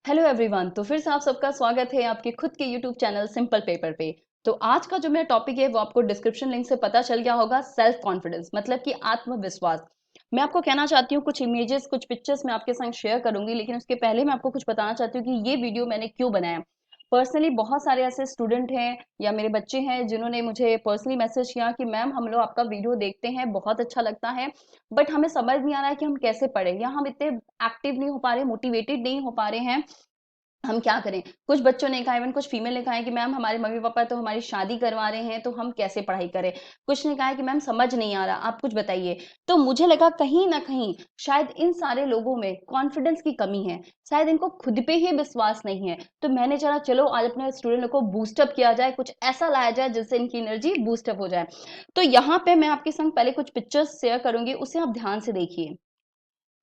Hello everyone. तो फिर से आप सबका स्वागत है आपके खुद के यूट्यूब चैनल सिंपल पेपर पे। तो आज का जो मेरा टॉपिक है वो आपको डिस्क्रिप्शन लिंक से पता चल गया होगा। सेल्फ कॉन्फिडेंस मतलब कि आत्मविश्वास। मैं आपको कहना चाहती हूँ, कुछ इमेजेस कुछ पिक्चर्स मैं आपके साथ शेयर करूंगी, लेकिन उसके पहले मैं आपको कुछ बताना चाहती हूँ कि ये वीडियो मैंने क्यों बनाया। पर्सनली बहुत सारे ऐसे स्टूडेंट हैं या मेरे बच्चे हैं जिन्होंने मुझे पर्सनली मैसेज किया कि मैम हम लोग आपका वीडियो देखते हैं, बहुत अच्छा लगता है, बट हमें समझ नहीं आ रहा है कि हम कैसे पढ़ें, या हम इतने एक्टिव नहीं हो पा रहे, मोटिवेटेड नहीं हो पा रहे हैं, हम क्या करें। कुछ बच्चों ने कहा, इवन कुछ फीमेल ने कहा है कि मैम हमारे मम्मी पापा तो हमारी शादी करवा रहे हैं, तो हम कैसे पढ़ाई करें। कुछ ने कहा है कि मैम समझ नहीं आ रहा, आप कुछ बताइए। तो मुझे लगा कहीं ना कहीं शायद इन सारे लोगों में कॉन्फिडेंस की कमी है, शायद इनको खुद पे ही विश्वास नहीं है। तो मैंने चला चलो आज अपने स्टूडेंट को बूस्टअप किया जाए, कुछ ऐसा लाया जाए जिससे इनकी एनर्जी बूस्टअप हो जाए। तो यहाँ पे मैं आपके संग पहले कुछ पिक्चर्स शेयर करूंगी, उसे आप ध्यान से देखिए।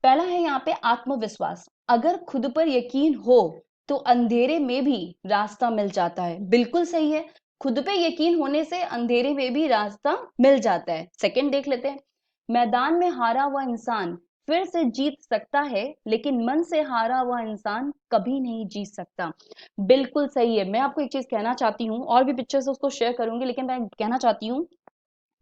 पहला है यहाँ पे आत्मविश्वास। अगर खुद पर यकीन हो तो अंधेरे में भी रास्ता मिल जाता है। बिल्कुल सही है, खुद पे यकीन होने से अंधेरे में भी रास्ता मिल जाता है। सेकंड देख लेते हैं। मैदान में हारा हुआ इंसान फिर से जीत सकता है, लेकिन मन से हारा हुआ इंसान कभी नहीं जीत सकता। बिल्कुल सही है। मैं आपको एक चीज कहना चाहती हूँ, और भी पिक्चर्स उसको शेयर करूंगी, लेकिन मैं कहना चाहती हूँ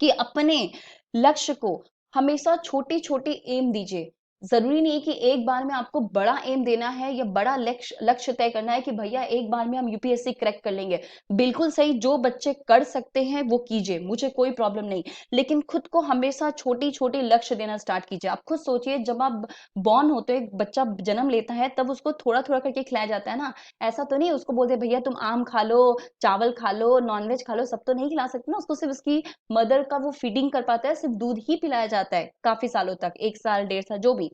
कि अपने लक्ष्य को हमेशा छोटी छोटी एम दीजिए। जरूरी नहीं कि एक बार में आपको बड़ा एम देना है या बड़ा लक्ष्य लक्ष्य तय करना है कि भैया एक बार में हम यूपीएससी क्रैक कर लेंगे। बिल्कुल सही, जो बच्चे कर सकते हैं वो कीजिए, मुझे कोई प्रॉब्लम नहीं। लेकिन खुद को हमेशा छोटी छोटी लक्ष्य देना स्टार्ट कीजिए। आप खुद सोचिए, जब आप बॉर्न होते हो, एक बच्चा जन्म लेता है, तब उसको थोड़ा थोड़ा करके खिलाया जाता है ना। ऐसा तो नहीं उसको बोलते भैया तुम आम खा लो, चावल खा लो, नॉनवेज खा लो, सब तो नहीं खिला सकते ना उसको। सिर्फ उसकी मदर का वो फीडिंग कर पाता है, सिर्फ दूध ही पिलाया जाता है काफी सालों तक, 1 साल 1.5 साल जो भी।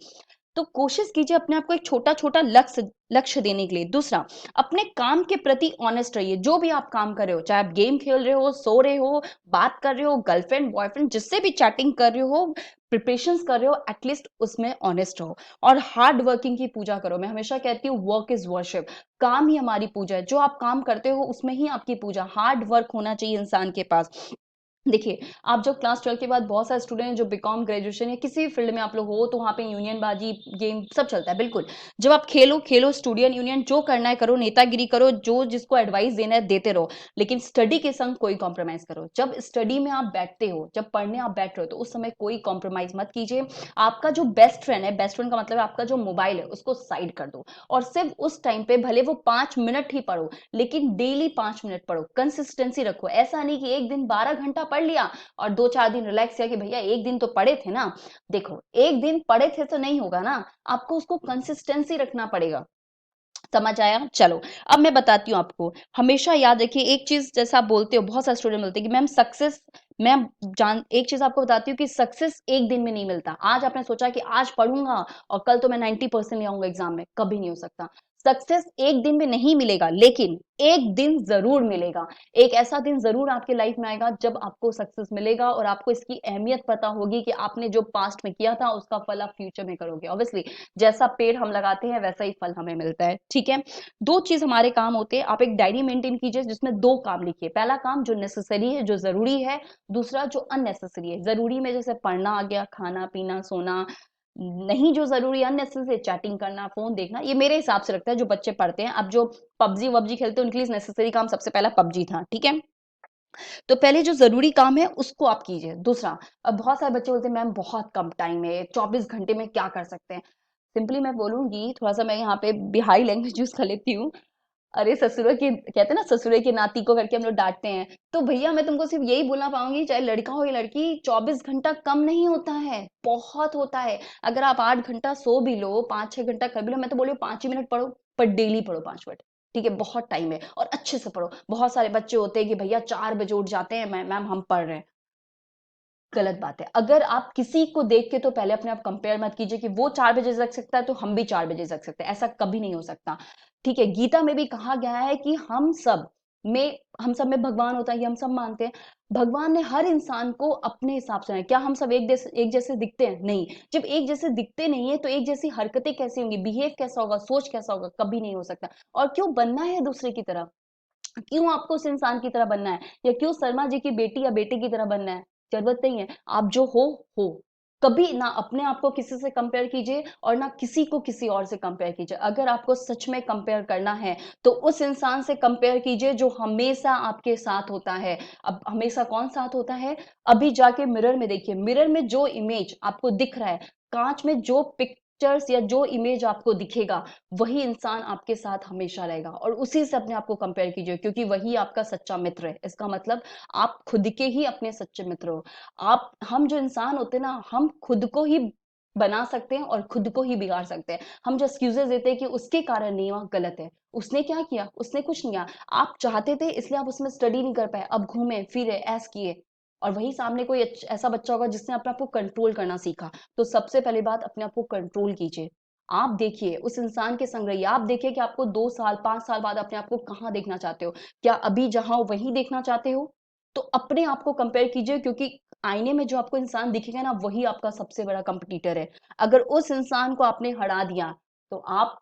तो कोशिश कीजिए अपने आप को एक छोटा छोटा लक्ष्य लक्ष्य देने के लिए। दूसरा, अपने काम के प्रति ऑनेस्ट रहिए। जो भी आप काम कर रहे हो, चाहे आप गेम खेल रहे हो, सो रहे हो, बात कर रहे हो, गर्लफ्रेंड बॉयफ्रेंड जिससे भी चैटिंग कर रहे हो, प्रिपरेशन कर रहे हो, एटलीस्ट उसमें ऑनेस्ट रहो। और हार्ड वर्किंग की पूजा करो। मैं हमेशा कहती हूँ वर्क इज वर्शिप। काम ही हमारी पूजा है। जो आप काम करते हो उसमें ही आपकी पूजा। हार्ड वर्क होना चाहिए इंसान के पास। देखिए, आप जब क्लास 12 के बाद बहुत सारे स्टूडेंट हैं जो बीकॉम ग्रेजुएशन या किसी भी फील्ड में आप लोग हो, तो वहाँ पे यूनियन बाजी गेम सब चलता है। बिल्कुल, जब आप खेलो खेलो, स्टूडेंट यूनियन जो करना है करो, नेतागिरी करो, जो जिसको एडवाइस देना है देते रहो, लेकिन स्टडी के संग कोई कॉम्प्रोमाइज करो। जब स्टडी में आप बैठते हो, जब पढ़ने आप बैठ रहे हो, तो उस समय कोई कॉम्प्रोमाइज मत कीजिए। आपका जो बेस्ट फ्रेंड है, बेस्ट फ्रेंड का मतलब है आपका जो मोबाइल है, उसको साइड कर दो। और सिर्फ उस टाइम पे भले वो 5 मिनट ही पढ़ो, लेकिन डेली 5 मिनट पढ़ो। कंसिस्टेंसी रखो। ऐसा नहीं कि एक दिन 12 घंटा पढ़ लिया और 2 4 दिन रिलैक्स किया कि भैया एक दिन तो पढ़े थे ना। देखो, एक दिन पढ़े थे तो नहीं होगा ना, आपको उसको कंसिस्टेंसी रखना पड़ेगा। समझ आया? चलो, अब मैं बताती हूँ आपको। हमेशा याद रखिए एक चीज, जैसा आप बोलते हो, बहुत सारे स्टूडेंट बोलते हैं कि मैम सक्सेस, मैं जान एक चीज आपको बताती हूँ कि सक्सेस एक दिन में नहीं मिलता। आज आपने सोचा कि आज पढ़ूंगा और कल तो मैं 90% ले आऊंगा एग्जाम में, कभी नहीं हो सकता। सक्सेस एक दिन में नहीं मिलेगा, लेकिन एक दिन जरूर मिलेगा। एक ऐसा दिन जरूर आपके लाइफ में आएगा जब आपको सक्सेस मिलेगा और आपको इसकी अहमियत पता होगी कि आपने जो पास्ट में किया था उसका फल आप फ्यूचर में करोगे। ऑब्वियसली जैसा पेड़ हम लगाते हैं वैसा ही फल हमें मिलता है। ठीक है, दो चीज हमारे काम होते हैं। आप एक डायरी मेंटेन कीजिए जिसमें दो काम लिखिए। पहला काम जो नेसेसरी है, जो जरूरी है। दूसरा जो अननेसेसरी है। जरूरी में जैसे पढ़ना आ गया, खाना पीना सोना। नहीं जो जरूरी, अननेसेसरी चैटिंग करना, फोन देखना, ये मेरे हिसाब से लगता है जो बच्चे पढ़ते हैं। अब जो पबजी वबजी खेलते हैं उनके लिए नेसेसरी काम सबसे पहला पबजी था। ठीक है, तो पहले जो जरूरी काम है उसको आप कीजिए। दूसरा, अब बहुत सारे बच्चे बोलते हैं मैम बहुत कम टाइम है, 24 घंटे में क्या कर सकते हैं। सिंपली मैं बोलूंगी, थोड़ा सा मैं यहाँ पे बिहारी लैंग्वेज यूज कर लेती हूँ। अरे ससुर की कहते हैं ना, ससुरे की नाती को करके हम लोग डांटते हैं। तो भैया मैं तुमको सिर्फ यही बोलना पाऊंगी, चाहे लड़का हो या लड़की, 24 घंटा कम नहीं होता है, बहुत होता है। अगर आप 8 घंटा सो भी लो, 5 6 घंटा कर भी लो, मैं तो बोली 5 ही मिनट पढ़ो, पर डेली पढ़ो 5 मिनट। ठीक है, बहुत टाइम है और अच्छे से पढ़ो। बहुत सारे बच्चे होते हैं कि भैया 4 बजे उठ जाते हैं, मैम हम पढ़ रहे हैं। गलत बात है। अगर आप किसी को देख के तो पहले अपने आप कंपेयर मत कीजिए कि वो 4 बजे जग सकता है तो हम भी 4 बजे जग सकते हैं, ऐसा कभी नहीं हो सकता। ठीक है, गीता में भी कहा गया है कि हम सब में भगवान होता है, ये हम सब मानते हैं। भगवान ने हर इंसान को अपने हिसाब से बनाया। क्या हम सब एक जैसे दिखते हैं? नहीं। जब एक जैसे दिखते नहीं है तो एक जैसी हरकतें कैसी होंगी, बिहेव कैसा होगा, सोच कैसा होगा, कभी नहीं हो सकता। और क्यों बनना है दूसरे की तरह? क्यों आपको उस इंसान की तरह बनना है, या क्यों शर्मा जी की बेटी या बेटे की तरह बनना है? जरूरत नहीं है। आप जो हो, कभी ना अपने आप को किसी से कंपेयर कीजिए और ना किसी को किसी और से कंपेयर कीजिए। अगर आपको सच में कंपेयर करना है तो उस इंसान से कंपेयर कीजिए जो हमेशा आपके साथ होता है। अब हमेशा कौन साथ होता है? अभी जाके मिरर में देखिए, मिरर में जो इमेज आपको दिख रहा है, कांच में जो पिक्चर्स या जो इमेज आपको दिखेगा, वही इंसान आपके साथ हमेशा रहेगा और उसी से अपने आप को कंपेयर कीजिए, क्योंकि वही आपका सच्चा मित्र है। इसका मतलब आप खुद के ही अपने सच्चे मित्र हो। आप हम जो इंसान होते हैं ना, हम खुद को ही बना सकते हैं और खुद को ही बिगाड़ सकते हैं। हम जो एक्सक्यूजेस देते हैं कि उसके कारण नहीं हुआ, गलत है। उसने क्या किया? उसने कुछ नहीं किया। आप चाहते थे इसलिए आप उसमें स्टडी नहीं कर पाए, अब घूमे फिरे ऐस किए, और वही सामने कोई ऐसा बच्चा होगा जिसने अपने आप को कंट्रोल करना सीखा। तो सबसे पहली बात, अपने आप को कंट्रोल कीजिए। आप देखिए उस इंसान के संग रहिए, आप देखिए कि आपको 2 साल 5 साल बाद अपने आप को कहाँ देखना चाहते हो। क्या अभी जहां हो वहीं देखना चाहते हो? तो अपने आप को कंपेयर कीजिए, क्योंकि आईने में जो आपको इंसान दिखेगा ना, वही आपका सबसे बड़ा कंपटीटर है। अगर उस इंसान को आपने हरा दिया तो आप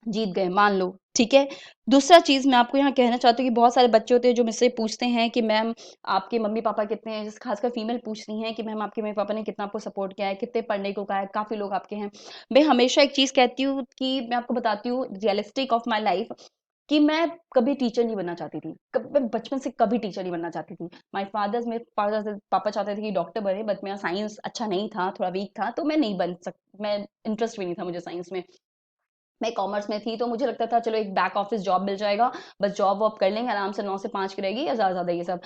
जीत गए, मान लो, ठीक है। दूसरा चीज मैं आपको यहाँ कहना चाहती हूँ कि बहुत सारे बच्चे होते हैं जो मुझसे पूछते हैं कि मैम आपके मम्मी पापा कितने हैं, जैसे खासकर फीमेल पूछती हैं कि मैम आपके मम्मी पापा ने कितना आपको सपोर्ट किया है, कितने पढ़ने को कहा है, काफी लोग आपके हैं। मैं हमेशा एक चीज कहती हूँ कि मैं आपको बताती हूँ रियलिस्टिक ऑफ माई लाइफ, कि मैं कभी टीचर नहीं बनना चाहती थी। मैं बचपन से कभी टीचर नहीं बनना चाहती थी। माय फादर्स मेरे पापा चाहते थे कि डॉक्टर बने, बट मेरा साइंस अच्छा नहीं था, थोड़ा वीक था, तो मैं नहीं बन सक मैं इंटरेस्ट भी नहीं था मुझे साइंस में। मैं कॉमर्स में थी तो मुझे लगता था चलो एक बैक ऑफिस जॉब मिल जाएगा, बस जॉब वॉब कर लेंगे आराम से, 9 से 5 की रहेगी या ज़्यादा ज़्यादा ये सब।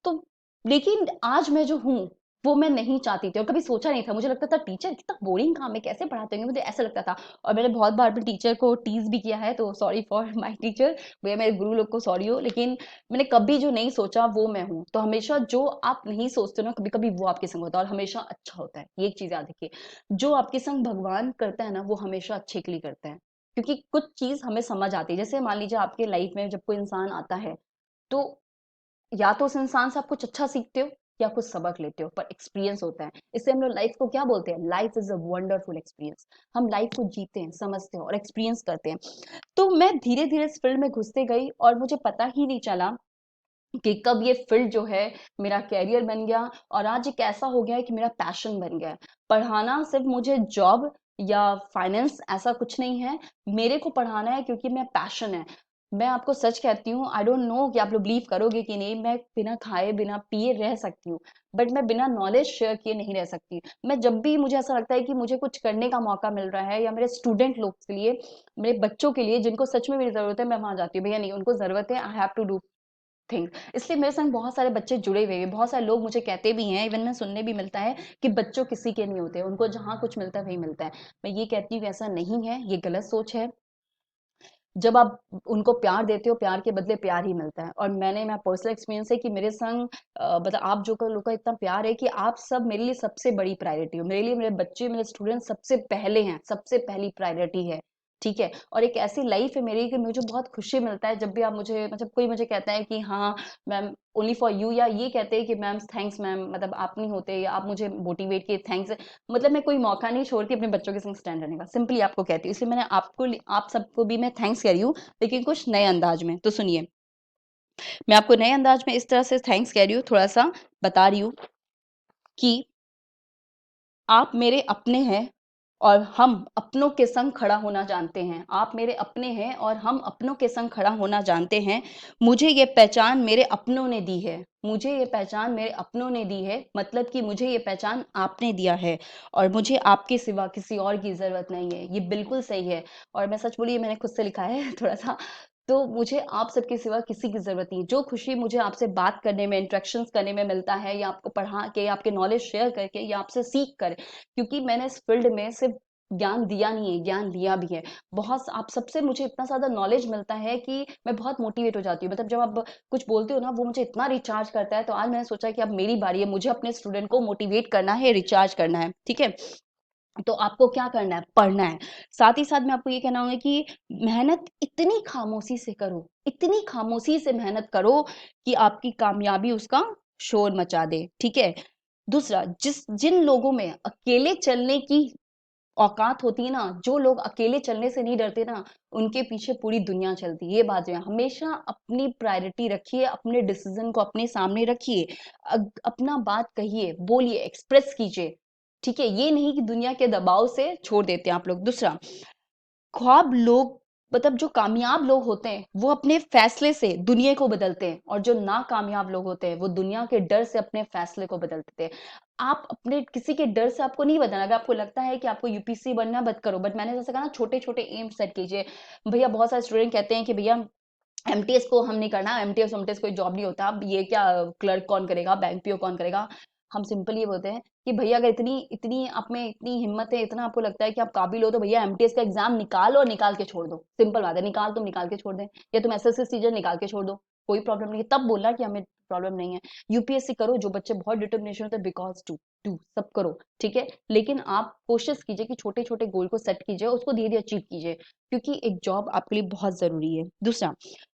तो लेकिन आज मैं जो हूँ, वो मैं नहीं चाहती थी और कभी सोचा नहीं था। मुझे लगता था टीचर कितना बोरिंग काम है, कैसे पढ़ाते होंगे, मुझे ऐसा लगता था। और मैंने बहुत बार अपने टीचर को टीज़ भी किया है, तो सॉरी फॉर माय टीचर, भैया मेरे गुरु लोग को सॉरी हो। लेकिन मैंने कभी जो नहीं सोचा वो मैं हूँ। तो हमेशा जो आप नहीं सोचते हो ना, कभी-कभी वो आपके संग होता है और हमेशा अच्छा होता है। ये एक चीज़ याद रखिए, जो आपके संग भगवान करता है ना, वो हमेशा अच्छे के लिए करता है। क्योंकि कुछ चीज़ हमें समझ आती है। जैसे मान लीजिए आपके लाइफ में जब कोई इंसान आता है, तो या तो उस इंसान से आप कुछ अच्छा सीखते हो या कुछ सबक लेते हो, पर एक्सपीरियंस होता है। इससे हम लोग लाइफ को क्या बोलते हैं? Life is a wonderful experience. हम लाइफ को जीते हैं, समझते हैं और एक्सपीरियंस करते हैं। तो मैं धीरे धीरे इस फील्ड में घुसते गई और मुझे पता ही नहीं चला कि कब ये फील्ड जो है मेरा कैरियर बन गया, और आज एक ऐसा हो गया है कि मेरा पैशन बन गया है। पढ़ाना सिर्फ मुझे जॉब या फाइनेंस ऐसा कुछ नहीं है, मेरे को पढ़ाना है क्योंकि मैं पैशन है। मैं आपको सच कहती हूँ, आई डोंट नो कि आप लोग बिलीव करोगे कि नहीं, मैं बिना खाए बिना पिए रह सकती हूँ, बट मैं बिना नॉलेज शेयर किए नहीं रह सकती। मैं जब भी मुझे ऐसा लगता है कि मुझे कुछ करने का मौका मिल रहा है, या मेरे स्टूडेंट लोग के लिए, मेरे बच्चों के लिए जिनको सच में मेरी जरूरत है, मैं वहां जाती हूँ। भैया नहीं, उनको जरूरत है, I have to do thing. इसलिए मेरे संग बहुत सारे बच्चे जुड़े हुए हैं। बहुत सारे लोग मुझे कहते भी हैं, इवन मैं सुनने भी मिलता है कि बच्चों किसी के नहीं होते, उनको जहाँ कुछ मिलता है वही मिलता है। मैं ये कहती हूँ कि ऐसा नहीं है, ये गलत सोच है। जब आप उनको प्यार देते हो, प्यार के बदले प्यार ही मिलता है। और मैं पर्सनल एक्सपीरियंस है कि मेरे संग मतलब आप जो लोग का इतना प्यार है कि आप सब मेरे लिए सबसे बड़ी प्रायोरिटी हो। मेरे लिए मेरे बच्चे, मेरे स्टूडेंट सबसे पहले हैं, सबसे पहली प्रायोरिटी है। ठीक है। और एक ऐसी लाइफ है मेरी कि मुझे बहुत खुशी मिलता है जब भी आप मुझे, मतलब कोई मुझे कहता है कि हाँ मैम ओनली फॉर यू, या ये कहते हैं कि मैम थैंक्स मैम, मतलब आप नहीं होते या आप मुझे मोटिवेट किए, थैंक्स। मतलब मैं कोई मौका नहीं छोड़ती अपने बच्चों के संग स्टैंड रहने का, सिंपली आपको कहती हूँ। इसलिए मैंने आपको, आप सबको भी मैं थैंक्स कह रही हूँ, लेकिन कुछ नए अंदाज में। तो सुनिए, मैं आपको नए अंदाज में इस तरह से थैंक्स कह रही हूँ, थोड़ा सा बता रही हूँ कि आप मेरे अपने हैं और हम अपनों के संग खड़ा होना जानते हैं। आप मेरे अपने हैं और हम अपनों के संग खड़ा होना जानते हैं। मुझे ये पहचान मेरे अपनों ने दी है, मुझे ये पहचान मेरे अपनों ने दी है, मतलब कि मुझे ये पहचान आपने दिया है और मुझे आपके सिवा किसी और की ज़रूरत नहीं है। ये बिल्कुल सही है और मैं सच बोली, ये मैंने खुद से लिखा है थोड़ा-सा। तो मुझे आप सबके सिवा किसी की ज़रूरत नहीं है। जो खुशी मुझे आपसे बात करने में, इंटरेक्शंस करने में मिलता है, या आपको पढ़ा के, आपके नॉलेज शेयर करके, या आपसे सीख कर, क्योंकि मैंने इस फील्ड में सिर्फ ज्ञान दिया नहीं है, ज्ञान लिया भी है। बहुत आप सबसे मुझे इतना ज़्यादा नॉलेज मिलता है कि मैं बहुत मोटिवेट हो जाती हूँ। मतलब जब आप कुछ बोलते हो ना, वो मुझे इतना रिचार्ज करता है। तो आज मैंने सोचा कि अब मेरी बारी है, मुझे अपने स्टूडेंट को मोटिवेट करना है, रिचार्ज करना है, ठीक है? तो आपको क्या करना है? पढ़ना है। साथ ही साथ मैं आपको ये कहना होगा कि मेहनत इतनी खामोशी से करो, इतनी खामोशी से मेहनत करो कि आपकी कामयाबी उसका शोर मचा दे, ठीक है? दूसरा, जिन लोगों में अकेले चलने की औकात होती है ना, जो लोग अकेले चलने से नहीं डरते ना, उनके पीछे पूरी दुनिया चलती है। ये बात जो है, हमेशा अपनी प्रायोरिटी रखिए, अपने डिसीजन को अपने सामने रखिए, अपना बात कहिए, बोलिए, एक्सप्रेस कीजिए, ठीक है, ये नहीं कि दुनिया के दबाव से छोड़ देते हैं आप लोग। दूसरा, ख्वाब लोग मतलब जो कामयाब लोग होते हैं वो अपने फैसले से दुनिया को बदलते हैं, और जो नाकामयाब लोग होते हैं वो दुनिया के डर से अपने फैसले को बदल देते हैं। आप अपने किसी के डर से आपको नहीं बदलना। अगर आपको लगता है कि आपको यूपीसी बनना, मत करो, बट मैंने जैसे कहा ना, छोटे छोटे एम सेट कीजिए। भैया बहुत सारे स्टूडेंट कहते हैं कि भैया एमटीएस को हम नहीं करना, एमटीएस एमटीएस कोई जॉब नहीं होता, अब ये क्या, क्लर्क कौन करेगा, बैंक पीओ कौन करेगा। हम सिंपल ये बोलते हैं कि भैया अगर इतनी इतनी आप में इतनी हिम्मत है, इतना आपको लगता है कि आप काबिल हो, तो भैया एमटीएस का एग्जाम निकालो और निकाल के छोड़ दो। सिंपल बात है, निकाल के छोड़ दें, या तुम एसएससी सीजन निकाल के छोड़ दो, कोई प्रॉब्लम नहीं है। तब बोलना कि हमें प्रॉब्लम नहीं है। यूपीएससी करो, जो बच्चे बहुत डिटर्मिनेशन होते हैं, बिकॉज टू डू सब करो, ठीक है, लेकिन आप कोशिश कीजिए कि छोटे छोटे गोल को सेट कीजिए, उसको धीरे धीरे अचीव कीजिए, क्योंकि एक जॉब आपके लिए बहुत जरूरी है। दूसरा,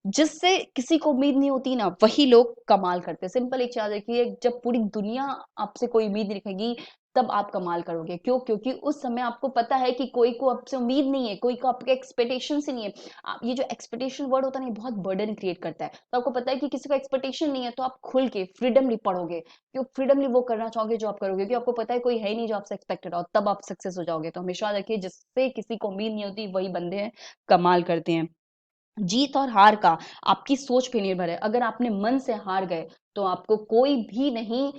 जिससे किसी को उम्मीद नहीं होती ना, वही लोग कमाल करते हैं। सिंपल एक चीज देखिए, जब पूरी दुनिया आपसे कोई उम्मीद नहीं रखेगी, तब आप कमाल करोगे। क्यों? क्योंकि उस समय आपको पता है कि कोई को आपसे उम्मीद नहीं है, कोई को आपके एक्सपेक्टेशन से नहीं है। ये जो एक्सपेक्टेशन वर्ड होता है ना, बहुत बर्डन क्रिएट करता है। तो आपको पता है कि किसी को एक्सपेक्टेशन नहीं है, तो आप खुल के फ्रीडमली पढ़ोगे, क्यों फ्रीडमली वो करना चाहोगे जो आप करोगे, क्योंकि आपको पता है कोई है ही नहीं जो आपसे एक्सपेक्टेड हो, तब आप सक्सेस हो जाओगे। तो हमेशा देखिए, जिससे किसी को उम्मीद नहीं होती, वही बंदे हैं कमाल करते हैं। जीत और हार का आपकी सोच पे निर्भर है। अगर आपने मन से हार गए, तो आपको कोई भी नहीं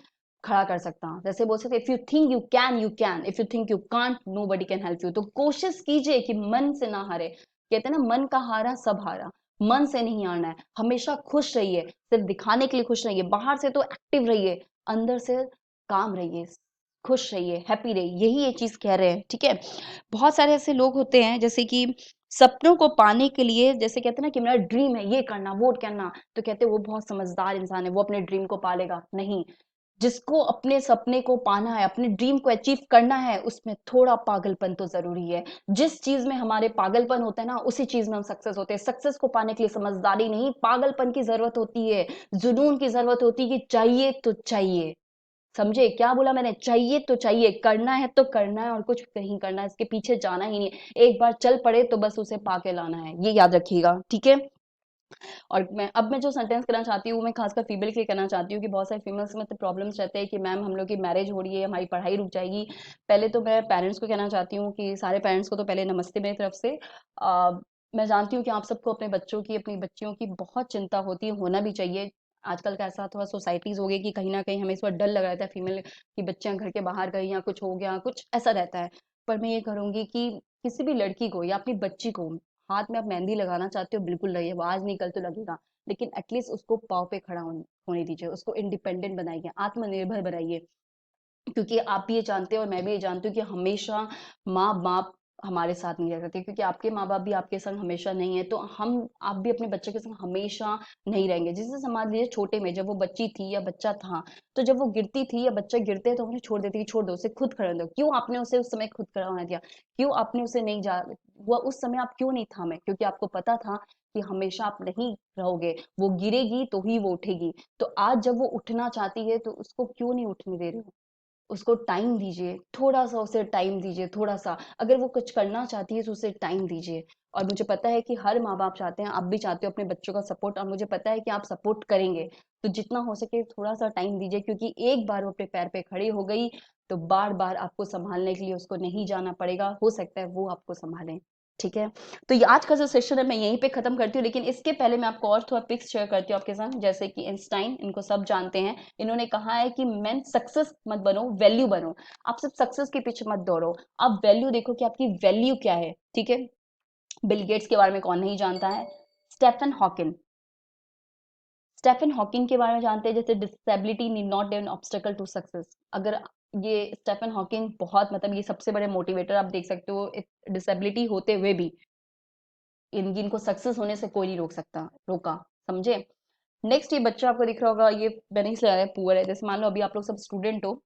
खड़ा कर सकता। जैसे बोल सकते, if you think you can, you can, if you think you can't, nobody can help you. तो कोशिश कीजिए कि मन से ना हारे। कहते हैं ना, मन का हारा सब हारा। मन से नहीं हारना है, हमेशा खुश रहिए। सिर्फ दिखाने के लिए खुश रहिए, बाहर से तो एक्टिव रहिए, अंदर से काम रहिए, खुश रहिए, हैप्पी रहिए, यही ये चीज कह रहे हैं, ठीक है। बहुत सारे ऐसे लोग होते हैं, जैसे कि सपनों को पाने के लिए, जैसे कहते हैं ना कि मेरा ड्रीम है ये करना, वो करना, तो कहते हैं वो बहुत समझदार इंसान है, वो अपने ड्रीम को पालेगा। नहीं, जिसको अपने सपने को पाना है, अपने ड्रीम को अचीव करना है, उसमें थोड़ा पागलपन तो जरूरी है। जिस चीज में हमारे पागलपन होता है ना, उसी चीज में हम सक्सेस होते हैं। सक्सेस को पाने के लिए समझदारी नहीं, पागलपन की जरूरत होती है, जुनून की जरूरत होती है, कि चाहिए तो चाहिए। समझे क्या बोला मैंने? चाहिए तो चाहिए, करना है तो करना है, और कुछ नहीं करना है, इसके पीछे जाना ही नहीं है। एक बार चल पड़े तो बस उसे पाके लाना है, ये याद रखिएगा, ठीक है। और मैं जो सेंटेंस करना चाहती हूँ, मैं खासकर फीमेल के लिए करना चाहती हूँ, कि बहुत सारे फीमेल्स में तो प्रॉब्लम्स रहते हैं कि मैम हम लोग की मैरिज हो रही है, हमारी पढ़ाई रुक जाएगी। पहले तो मैं पेरेंट्स को कहना चाहती हूँ कि सारे पेरेंट्स को तो पहले नमस्ते मेरी तरफ से। मैं जानती हूँ कि आप सबको अपने बच्चों की, अपनी बच्चियों की बहुत चिंता होती है, होना भी चाहिए। आजकल का ऐसा थोड़ा सोसाइटीज हो गई कि कहीं ना कहीं हमें इस बार डर लग रहा था, फीमेल की बच्चियां घर के बाहर गई या कुछ हो गया, कुछ ऐसा रहता है। पर मैं ये करूंगी कि किसी भी लड़की को या अपनी बच्ची को हाथ में आप मेहंदी लगाना चाहते हो, बिल्कुल लगाइए, वो आज नहीं कल तो लगेगा, लेकिन एटलीस्ट उसको पाँव पे खड़ा होने दीजिए, उसको इंडिपेंडेंट बनाइए, आत्मनिर्भर बनाइए। क्योंकि आप भी ये जानते हैं और मैं भी ये जानती हूँ कि हमेशा माँ बाप हमारे साथ नहीं रह सकते, क्योंकि आपके माँ बाप भी आपके संग हमेशा नहीं है, तो हम आप भी अपने बच्चे के संग हमेशा नहीं रहेंगे। जिसे समझ लीजिए, छोटे में जब वो बच्ची थी या बच्चा था, तो जब वो गिरती थी या बच्चा गिरते तो उन्हें छोड़ देती कि छोड़ दो, उसे खुद खड़ा होने दो। क्यों आपने उसे उस समय खुद खड़ा होने दिया? क्यों आपने उसे नहीं जा वो उस समय आप क्यों नहीं थामे? क्योंकि आपको पता था कि हमेशा आप नहीं रहोगे, वो गिरेगी तो ही वो उठेगी। तो आज जब वो उठना चाहती है, तो उसको क्यों नहीं उठने दे रहे हो? उसको टाइम दीजिए, थोड़ा-सा उसे टाइम दीजिए, थोड़ा-सा। अगर वो कुछ करना चाहती है, तो उसे टाइम दीजिए। और मुझे पता है कि हर माँ-बाप चाहते हैं, आप भी चाहते हो अपने बच्चों का सपोर्ट, और मुझे पता है कि आप सपोर्ट करेंगे। तो जितना हो सके थोड़ा-सा टाइम दीजिए, क्योंकि एक बार वो अपने पैर पे खड़ी हो गई, तो बार-बार आपको सँभालने के लिए उसको नहीं जाना पड़ेगा। हो सकता है वो आपको सँभालें, ठीक है? तो ये आज का जो सेशन है, मैं यहीं पे खत्म करती हूँ, लेकिन इसके पहले मैं आपको और थोड़ा पिक्स शेयर करती हूँ आपके साथ। जैसे कि आइंस्टाइन, इनको सब जानते हैं, इन्होंने कहा है कि मेन सक्सेस मत बनो, वैल्यू बनो। आप सिर्फ सक्सेस के पीछे मत दौड़ो, आप वैल्यू देखो कि आपकी वैल्यू क्या है, ठीक है। बिल गेट्स के बारे में कौन नहीं जानता है? स्टेफन हॉकिन, स्टेफन हॉकिंग के बारे में जानते हैं, जैसे disability need not an obstacle to success. अगर ये स्टेफन हॉकिंग बहुत मतलब ये सबसे बड़े मोटिवेटर आप देख सकते हो, डिसेबिलिटी होते हुए भी इनको सक्सेस होने से कोई नहीं रोका, समझे। नेक्स्ट ये बच्चा आपको दिख रहा होगा, ये मैंने इसलिए लगाया पुअर है। जैसे मान लो अभी आप लोग सब स्टूडेंट हो,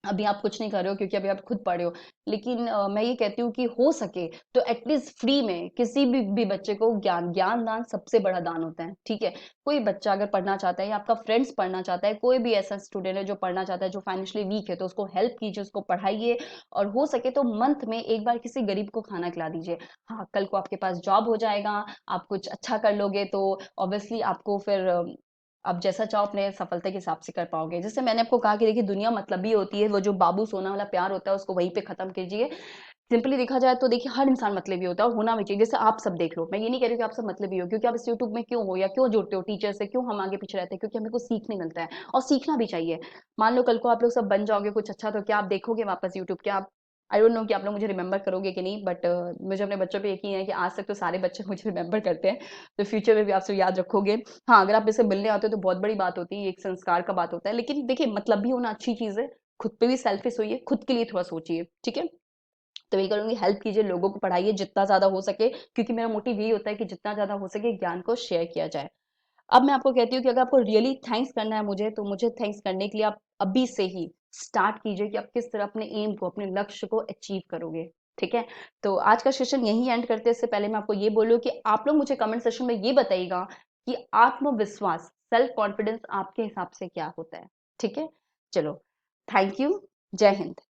अभी आप कुछ नहीं कर रहे हो क्योंकि अभी आप खुद पढ़ रहे हो, लेकिन मैं ये कहती हूँ कि हो सके तो एटलीस्ट फ्री में किसी भी बच्चे को ज्ञान दान सबसे बड़ा दान होता है, ठीक है। कोई बच्चा अगर पढ़ना चाहता है या आपका फ्रेंड्स पढ़ना चाहता है, कोई भी ऐसा स्टूडेंट है जो पढ़ना चाहता है, जो फाइनेंशियली वीक है, तो उसको हेल्प कीजिए, उसको पढ़ाइए। और हो सके तो मंथ में एक बार किसी गरीब को खाना खिला दीजिए। हाँ, कल को आपके पास जॉब हो जाएगा, आप कुछ अच्छा कर लोगे, तो ऑब्वियसली आपको फिर आप जैसा चाहो अपने सफलता के हिसाब से कर पाओगे। जैसे मैंने आपको कहा कि देखिए दुनिया मतलबी होती है, वो जो बाबू सोना वाला प्यार होता है उसको वहीं पे खत्म कीजिए। सिंपली देखा जाए तो देखिए हर इंसान मतलबी होता है और होना भी चाहिए। जैसे आप सब देख लो, मैं ये नहीं कह रही हूँ कि आप सब मतलबी हो, क्योंकि आप इस यूट्यूब में क्यों हो या क्यों जुड़ते हो टीचर से, क्यों हम आगे पीछे रहते हैं, क्योंकि हमें कुछ सीखने मिलता है और सीखना भी चाहिए। मान लो कल को आप लोग सब बन जाओगे कुछ अच्छा, तो क्या आप देखोगे वापस यूट्यूब? क्या आप, आई डोंट नो कि आप लोग मुझे रिमेंबर करोगे कि नहीं, बट मुझे अपने बच्चों पे यकीन है कि आज तक तो सारे बच्चे मुझे रिमेंबर करते हैं, तो फ्यूचर में भी आप सब याद रखोगे। हाँ, अगर आप इससे मिलने आते हो तो बहुत बड़ी बात होती है, एक संस्कार का बात होता है। लेकिन देखिए मतलब भी होना अच्छी चीज है, खुद पे भी सेल्फिश होइए, खुद के लिए थोड़ा सोचिए, ठीक है? तो वही करूँगी, हेल्प कीजिए, लोगों को पढ़ाइए जितना ज़्यादा हो सके, क्योंकि मेरा मोटिव यही होता है कि जितना ज़्यादा हो सके ज्ञान को शेयर किया जाए। अब मैं आपको कहती हूँ कि अगर आपको रियली थैंक्स करना है मुझे, तो मुझे थैंक्स करने के लिए आप अभी से ही स्टार्ट कीजिए कि आप किस तरह अपने एम को, अपने लक्ष्य को अचीव करोगे, ठीक है? तो आज का सेशन यहीं एंड करते हैं। इससे पहले मैं आपको ये बोलूँ कि आप लोग मुझे कमेंट सेक्शन में ये बताइएगा कि आत्मविश्वास, सेल्फ कॉन्फिडेंस आपके हिसाब से क्या होता है, ठीक है? चलो, थैंक यू, जय हिंद।